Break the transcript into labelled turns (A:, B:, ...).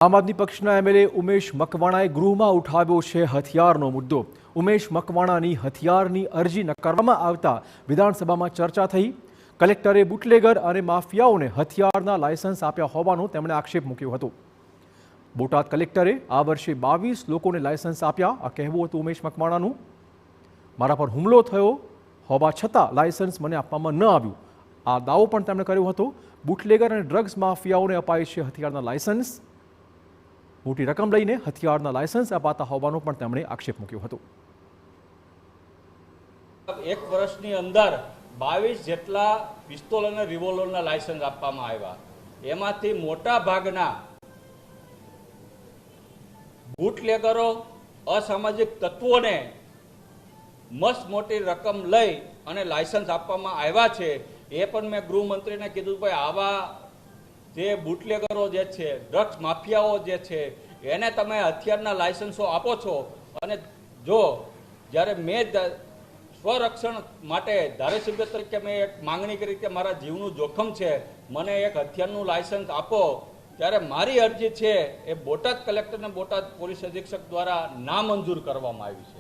A: આમ આદમી પક્ષના એમએલએ ઉમેશ મકવાણાએ ગૃહમાં ઉઠાવ્યો છે હથિયારનો મુદ્દો। ઉમેશ મકવાણાની હથિયારની અરજી નકારવામાં આવતા વિધાનસભામાં ચર્ચા થઈ। કલેક્ટરે બુટલેગર અને માફિયાઓને હથિયારના લાયસન્સ આપ્યા હોવાનો તેમણે આક્ષેપ મૂક્યો હતો। બોટાદ કલેક્ટરે આ વર્ષે 22 લોકોને લાયસન્સ આપ્યા આ કહેવું હતું ઉમેશ મકવાણાનું। મારા પર હુમલો થયો હોવા છતાં લાયસન્સ મને આપવામાં ન આવ્યું આ દાવો પણ તેમણે કર્યો હતો। બુટલેગર અને ડ્રગ્સ માફિયાઓને અપાય છે હથિયારના લાયસન્સ। મોટી રકમ લઈને હથિયારના લાયસન્સ અપાતા હોવાનો પણ તેમણે આક્ષેપ મૂક્યો હતો।
B: એક વર્ષની અંદર 22 જેટલા પિસ્તોલ અને રિવોલ્વરના લાયસન્સ આપવામાં આવ્યા। એમાંથી મોટા ભાગના બુટલેગરો અસામાજિક તત્વોને મસ્ત મોટી રકમ લઈ અને લાયસન્સ આપવામાં આવ્યા છે। એ પણ મેં ગૃહમંત્રીને કીધું ભાઈ આવા જે બુટલેગરો જે છે ડ્રગ્સ માફિયાઓ જે છે એને તમે હથિયારના લાયસન્સો આપો છો અને જો જ્યારે મેં સ્વરક્ષણ માટે ધારાસભ્ય તરીકે મેં એક માંગણી કરી કે મારા જીવનું જોખમ છે મને એક હથિયારનું લાયસન્સ આપો ત્યારે મારી અરજી છે એ બોટાદ કલેક્ટર અને બોટાદ પોલીસ અધિક્ષક દ્વારા નામંજૂર કરવામાં આવી છે।